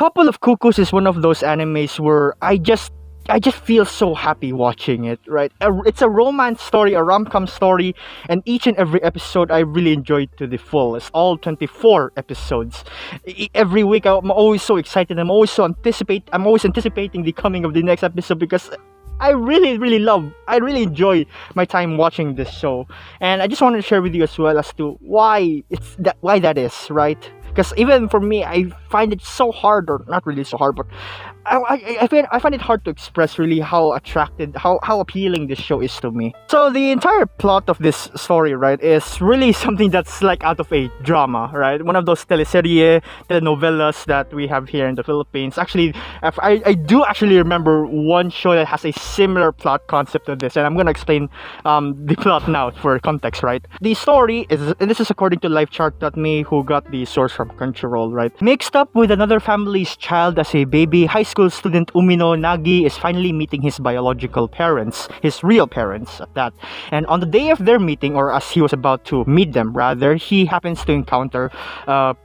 Couple of Cuckoos is one of those animes where I just feel so happy watching it, right? It's a romance story, a rom-com story, and each and every episode I really enjoyed to the full. It's all 24 episodes. Every week I'm always so excited. I'm always anticipating the coming of the next episode because I really enjoy my time watching this show. And I just wanted to share with you as well as to why that is, right? Because even for me, I find it so hard, or not really so hard, but I find it hard to express really how appealing this show is to me. So the entire plot of this story, right, is really something that's like out of a drama, right? One of those telenovelas that we have here in the Philippines. Actually, I do actually remember one show that has a similar plot concept to this, and I'm gonna explain the plot now for context, right? The story is, and this is according to LifeChart.me, who got the source from Crunchyroll, right? Mixed up with another family's child as a baby, high school student Umino Nagi is finally meeting his biological parents, his real parents at that. And on the day of their meeting, or as he was about to meet them rather, he happens to encounter a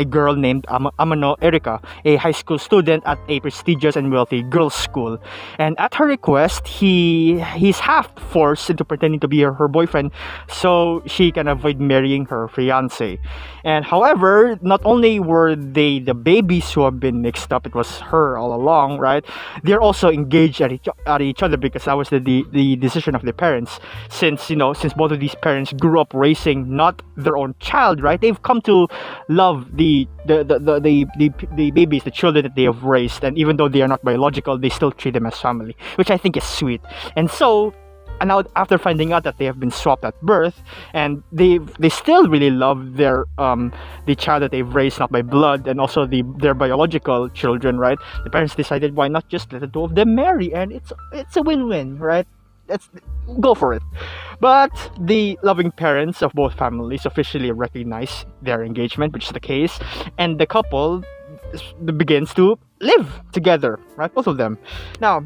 girl named Amano Erika, a high school student at a prestigious and wealthy girls' school. And at her request, he's half forced into pretending to be her boyfriend so she can avoid marrying her fiance. And however, not only were they the babies who have been mixed up, it was her all along, right? They're also engaged at each other because that was the decision of their parents. Since both of these parents grew up raising not their own child, right? They've come to love the babies, the children that they have raised, and even though they are not biological, they still treat them as family, which I think is sweet. And now, after finding out that they have been swapped at birth, and they still really love their the child that they've raised not by blood, and also their biological children, right? The parents decided, why not just let the two of them marry, and it's a win-win, right? Let's go for it. But the loving parents of both families officially recognize their engagement, which is the case, and the couple begins to live together, right? Both of them. Now,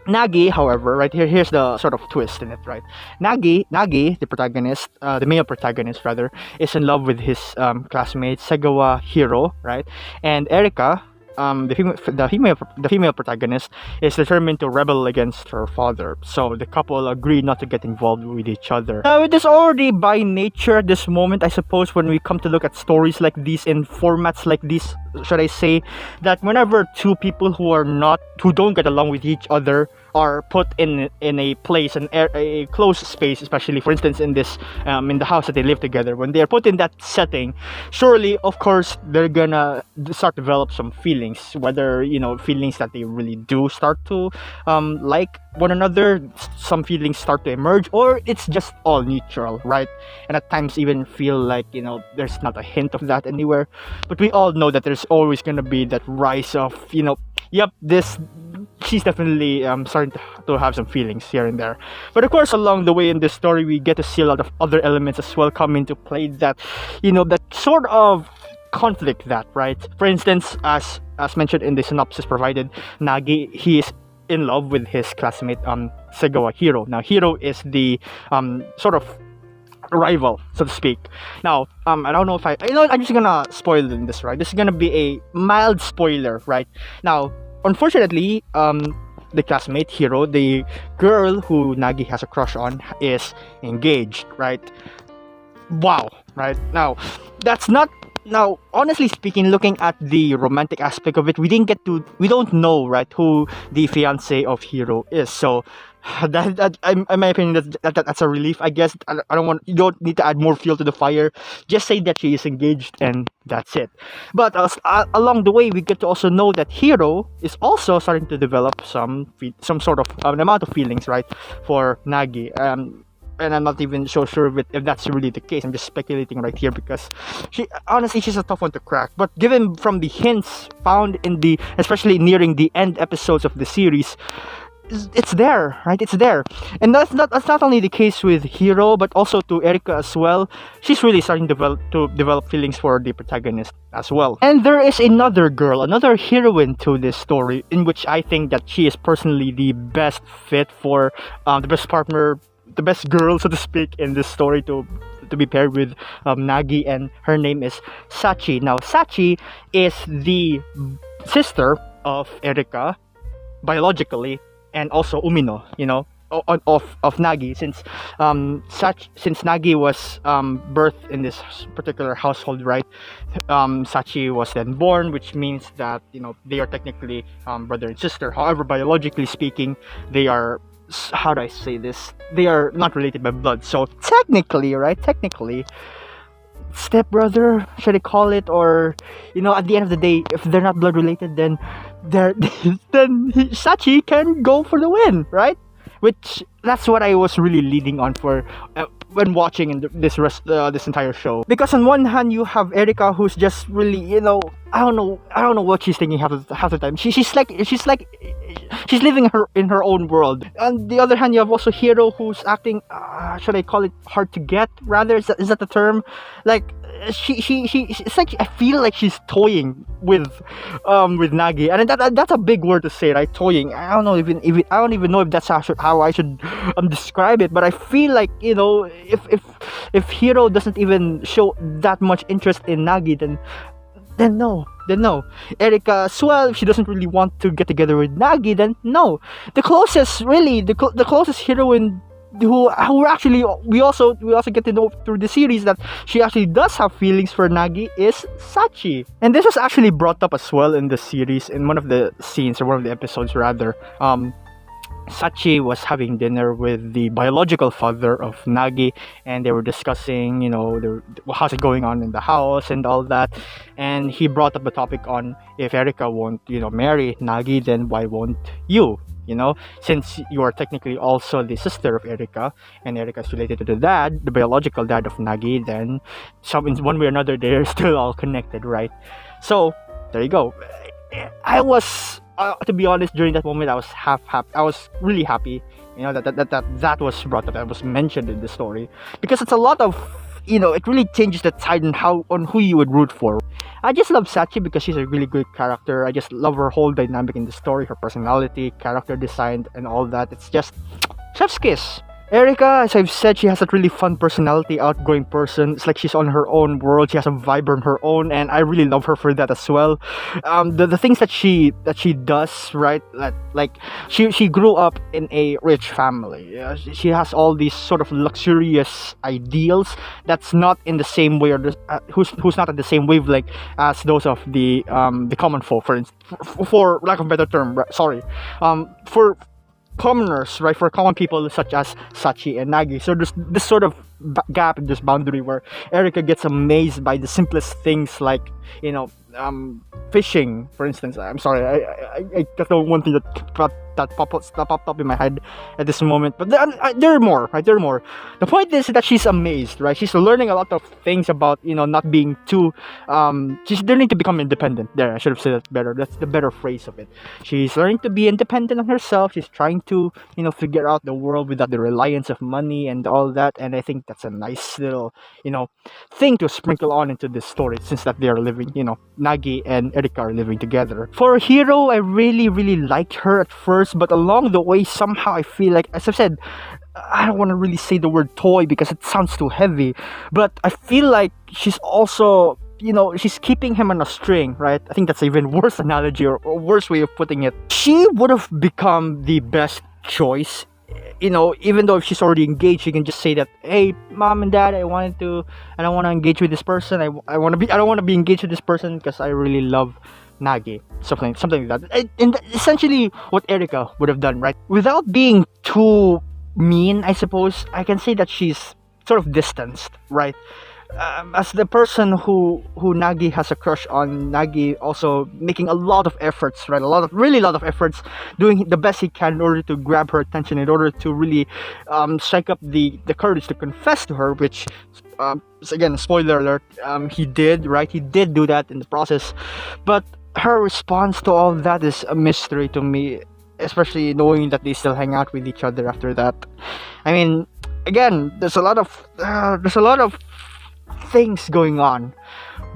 Nagi, however, right here's the sort of twist in it, right? Nagi, the protagonist, the male protagonist rather, is in love with his classmate Segawa Hiro, right? And Erika, the female protagonist, is determined to rebel against her father. So the couple agree not to get involved with each other. Now, it is already by nature at this moment, I suppose, when we come to look at stories like these in formats like this, should I say, that whenever two people who don't get along with each other are put in a place, a closed space, especially for instance in this in the house that they live together, when they are put in that setting, surely of course they're gonna start to develop some feelings, whether feelings that they really do start to like one another, some feelings start to emerge, or it's just all neutral, right? And at times even feel like there's not a hint of that anywhere. But we all know that there's always gonna be that rise of she's definitely starting to have some feelings here and there. But of course, along the way in this story, we get to see a lot of other elements as well come into play that that sort of conflict that, right? For instance, as mentioned in the synopsis provided, Nagi, he is in love with his classmate Segawa Hiro. Now, Hiro is the sort of rival, so to speak. Now, I don't know if I'm just gonna spoil this, right? This is gonna be a mild spoiler, right? Now, unfortunately, the classmate Hiro, the girl who Nagi has a crush on, is engaged, right? Wow, right? Now, that's not. Now, honestly speaking, looking at the romantic aspect of it, we don't know, right, who the fiance of Hiro is. So, that in my opinion, that's a relief, I guess. You don't need to add more fuel to the fire. Just say that she is engaged, and that's it. But along the way, we get to also know that Hiro is also starting to develop some sort of an amount of feelings, right, for Nagi. And I'm not even so sure if that's really the case. I'm just speculating right here because she's a tough one to crack. But given from the hints found especially nearing the end episodes of the series, it's there, right? It's there. And that's not only the case with Hiro, but also to Erika as well. She's really starting to develop feelings for the protagonist as well. And there is another heroine to this story, in which I think that she is personally the best fit for the best partner, the best girl, so to speak, in this story to be paired with Nagi, and her name is Sachi. Now, Sachi is the sister of Erika biologically, and also Umino, of Nagi, since Nagi was birthed in this particular household, right? Sachi was then born, which means that they are technically brother and sister. However, biologically speaking, they are, how do I say this? They are not related by blood. So technically, right? Technically, stepbrother, should I call it? Or at the end of the day, if they're not blood related, then they're then Sachi can go for the win, right? Which that's what I was really leading on for when watching this entire show. Because on one hand, you have Erika, who's just really, I don't know what she's thinking half the time. She's like she's living in her own world. On the other hand, you have also Hiro, who's acting, should I call it hard to get? Rather, is that the term? Like she it's like I feel like she's toying with Nagi, and that's a big word to say, right? Toying. I don't even know if that's how I should describe it, but I feel like if Hiro doesn't even show that much interest in Nagi, then no. Erika as well, if she doesn't really want to get together with Nagi, then no. The closest heroine who actually we also get to know through the series that she actually does have feelings for Nagi is Sachi. And this was actually brought up as well in the series, in one of the scenes, or one of the episodes rather. Sachi was having dinner with the biological father of Nagi, and they were discussing, how's it going on in the house and all that. And he brought up a topic on, if Erika won't, marry Nagi, then why won't you? Since you are technically also the sister of Erika, and Erika is related to the biological dad of Nagi, then in one way or another, they're still all connected, right? So there you go. I was, to be honest, during that moment, I was I was really happy, that was brought up, that was mentioned in the story, because it's a lot of, it really changes the tide on who you would root for. I just love Sachi because she's a really good character. I just love her whole dynamic in the story, her personality, character design, and all that. It's just chef's kiss. Erika, as I've said, she has a really fun personality, outgoing person. It's like she's on her own world. She has a vibe on her own, and I really love her for that as well. The things that she does, right? Like she grew up in a rich family. She has all these sort of luxurious ideals that's not in the same way, or who's not at the same wavelength as those of the common folk. For lack of a better term, sorry, for commoners, right? For common people such as Sachi and Nagi. So there's this sort of gap in this boundary where Erika gets amazed by the simplest things, like fishing, for instance. I'm sorry, I got the one thing that popped up in my head at this moment, but there are more, right? There are more. The point is that she's amazed, right? She's learning a lot of things about not being too she's learning to become independent. There, I should have said that better. That's the better phrase of it. She's learning to be independent on herself. She's trying to figure out the world without the reliance of money and all that, and I think that's a nice little thing to sprinkle on into this story, since that they are living, Nagi and Erika are living together. For Hiro, I really liked her at first, but along the way, somehow I feel like, as I've said, I don't want to really say the word toy because it sounds too heavy, but I feel like she's also, she's keeping him on a string, right? I think that's an even worse analogy, or worse way of putting it. She would have become the best choice, even though if she's already engaged, she can just say that, hey, mom and dad, I don't want to engage with this person. I don't want to be engaged with this person because I really love Nagi, something like that. And essentially what Erika would have done, right? Without being too mean, I suppose I can say that she's sort of distanced, right? As the person who Nagi has a crush on, Nagi also making a lot of efforts, right? A lot of efforts, doing the best he can in order to grab her attention, in order to really strike up the courage to confess to her, which again, spoiler alert, he did, right? He did do that in the process, but her response to all that is a mystery to me, especially knowing that they still hang out with each other after that. I mean, again, there's a lot of things going on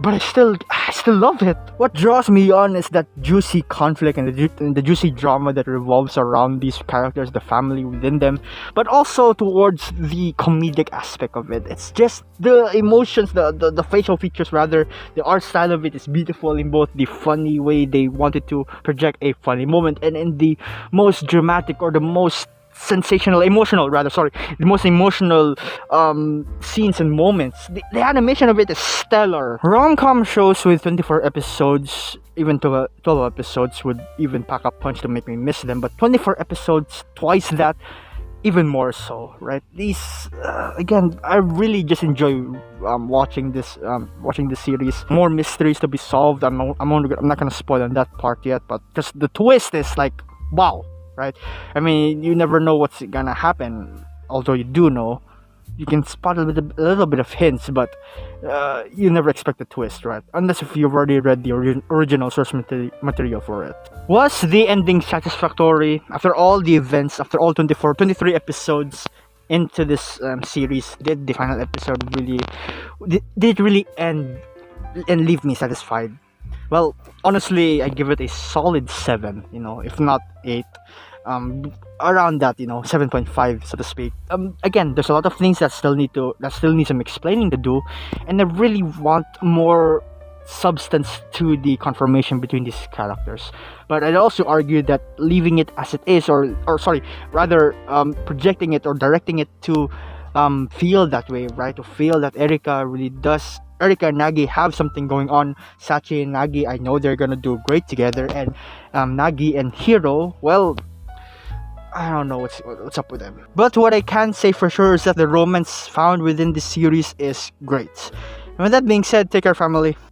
but I still love it. What draws me on is that juicy conflict and the juicy drama that revolves around these characters, the family within them, but also towards the comedic aspect of it. It's just the emotions, the facial features rather, the art style of it is beautiful in both the funny way they wanted to project a funny moment, and in the most dramatic or the most the most emotional scenes and moments. The animation of it is stellar. Rom-com shows with 24 episodes, even 12 episodes would even pack a punch to make me miss them, but 24 episodes, twice that, even more so, right? These again, I really just enjoy watching this series. More mysteries to be solved. I'm not gonna spoil on that part yet, but just the twist is like, wow, right? I mean, you never know what's gonna happen. Although you do know, you can spot a little bit of hints, but you never expect a twist, right? Unless if you've already read the original source material for it. Was the ending satisfactory? After all the events, after all 23 episodes into this series, did the final episode did it really end and leave me satisfied? Well, honestly, I give it a solid 7, if not 8. Around that, 7.5, so to speak. Again, there's a lot of things that still need some explaining to do, and I really want more substance to the confirmation between these characters. But I'd also argue that leaving it as it is, or sorry, rather projecting it or directing it to feel that way, right? To feel that Erika and Nagi have something going on. Sachi and Nagi, I know they're gonna do great together, and Nagi and Hiro, well, I don't know what's up with them. But what I can say for sure is that the romance found within this series is great. And with that being said, take care, family.